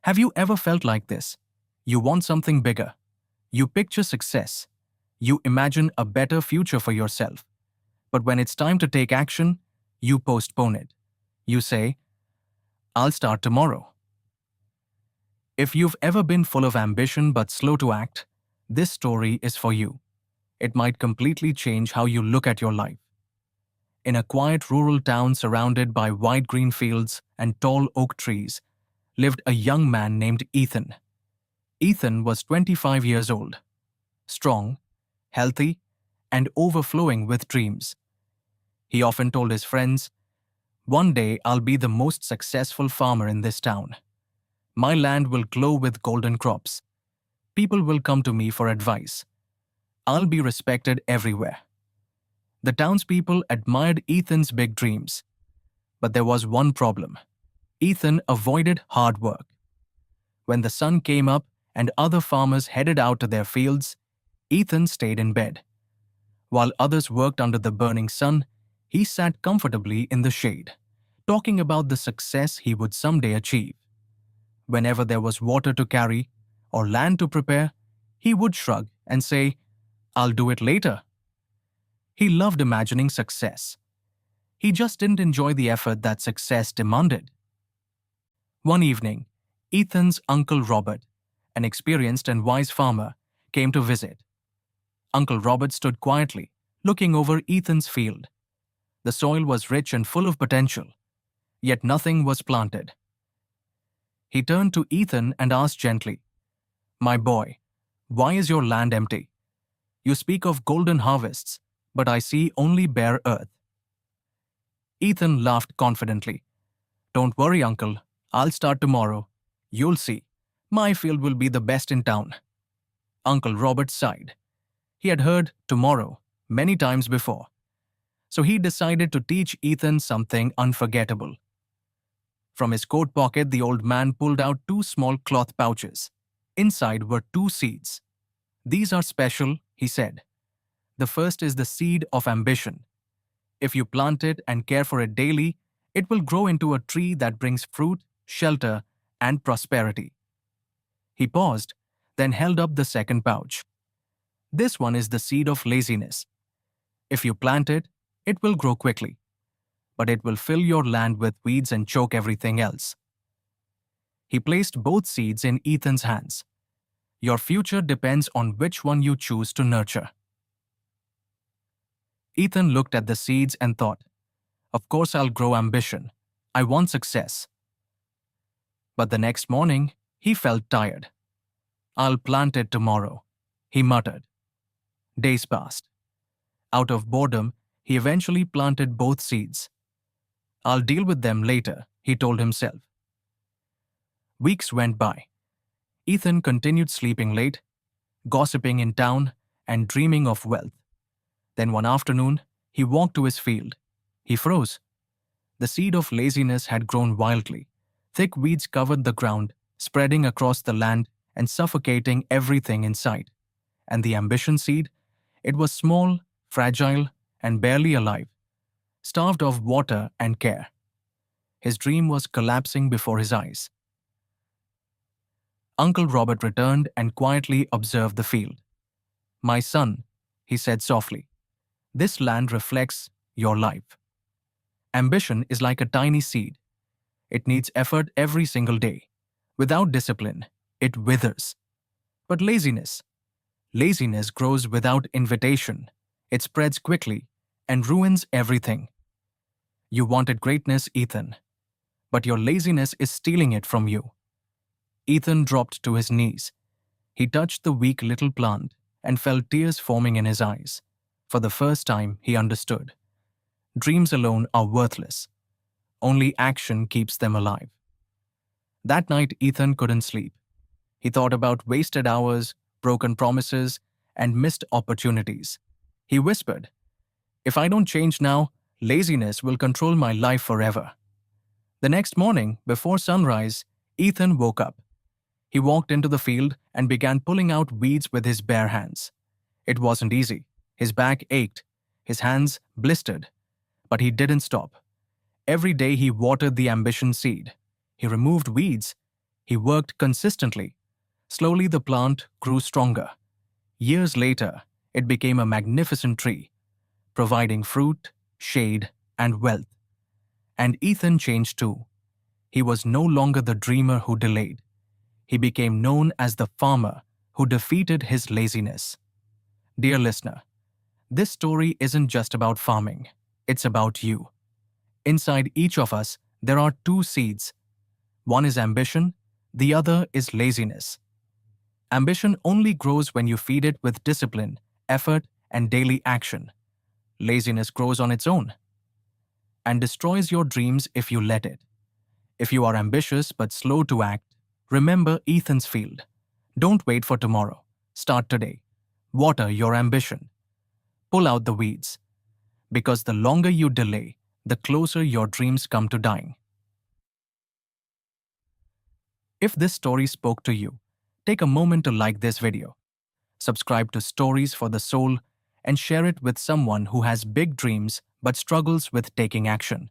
Have you ever felt like this? You want something bigger. You picture success. You imagine a better future for yourself. But when it's time to take action, you postpone it. You say, I'll start tomorrow. If you've ever been full of ambition but slow to act, this story is for you. It might completely change how you look at your life. In a quiet rural town surrounded by wide green fields and tall oak trees, lived a young man named Ethan. Ethan was 25 years old, strong, healthy, and overflowing with dreams. He often told his friends, "One day I'll be the most successful farmer in this town. My land will glow with golden crops. People will come to me for advice. I'll be respected everywhere." The townspeople admired Ethan's big dreams. But there was one problem. Ethan avoided hard work. When the sun came up and other farmers headed out to their fields, Ethan stayed in bed. While others worked under the burning sun, he sat comfortably in the shade, talking about the success he would someday achieve. Whenever there was water to carry or land to prepare, he would shrug and say, "I'll do it later." He loved imagining success. He just didn't enjoy the effort that success demanded. One evening, Ethan's uncle Robert, an experienced and wise farmer, came to visit. Uncle Robert stood quietly, looking over Ethan's field. The soil was rich and full of potential, yet nothing was planted. He turned to Ethan and asked gently, "My boy, why is your land empty? You speak of golden harvests, but I see only bare earth." Ethan laughed confidently. "Don't worry, uncle. I'll start tomorrow. You'll see. My field will be the best in town." Uncle Robert sighed. He had heard "tomorrow" many times before. So he decided to teach Ethan something unforgettable. From his coat pocket, the old man pulled out two small cloth pouches. Inside were two seeds. "These are special," he said. "The first is the seed of ambition. If you plant it and care for it daily, it will grow into a tree that brings fruit, shelter, and prosperity." He paused, then held up the second pouch. "This one is the seed of laziness. If you plant it, it will grow quickly, but it will fill your land with weeds and choke everything else." He placed both seeds in Ethan's hands. Your future depends on which one you choose to nurture. Ethan looked at the seeds and thought, "Of course I'll grow ambition. I want success." But the next morning, he felt tired. "I'll plant it tomorrow," he muttered. Days passed. Out of boredom, he eventually planted both seeds. "I'll deal with them later," he told himself. Weeks went by. Ethan continued sleeping late, gossiping in town, and dreaming of wealth. Then one afternoon, he walked to his field. He froze. The seed of laziness had grown wildly. Thick weeds covered the ground, spreading across the land and suffocating everything in sight. And the ambition seed? It was small, fragile, and barely alive, starved of water and care. His dream was collapsing before his eyes. Uncle Robert returned and quietly observed the field. "My son," he said softly, "this land reflects your life. Ambition is like a tiny seed. It needs effort every single day. Without discipline, it withers. But laziness grows without invitation. It spreads quickly and ruins everything. You wanted greatness, Ethan, but your laziness is stealing it from you." Ethan dropped to his knees. He touched the weak little plant and felt tears forming in his eyes. For the first time, he understood. Dreams alone are worthless. Only action keeps them alive. That night, Ethan couldn't sleep. He thought about wasted hours, broken promises, and missed opportunities. He whispered, "If I don't change now, laziness will control my life forever." The next morning, before sunrise, Ethan woke up. He walked into the field and began pulling out weeds with his bare hands. It wasn't easy. His back ached, his hands blistered, but he didn't stop. Every day he watered the ambition seed. He removed weeds. He worked consistently. Slowly, the plant grew stronger. Years later, it became a magnificent tree, providing fruit, shade, and wealth. And Ethan changed too. He was no longer the dreamer who delayed. He became known as the farmer who defeated his laziness. Dear listener, this story isn't just about farming, it's about you. Inside each of us, there are two seeds. One is ambition, the other is laziness. Ambition only grows when you feed it with discipline, effort, and daily action. Laziness grows on its own and destroys your dreams if you let it. If you are ambitious but slow to act, remember Ethan's field. Don't wait for tomorrow. Start today. Water your ambition. Pull out the weeds. Because the longer you delay, the closer your dreams come to dying. If this story spoke to you, take a moment to like this video, subscribe to Stories for the Soul, and share it with someone who has big dreams but struggles with taking action.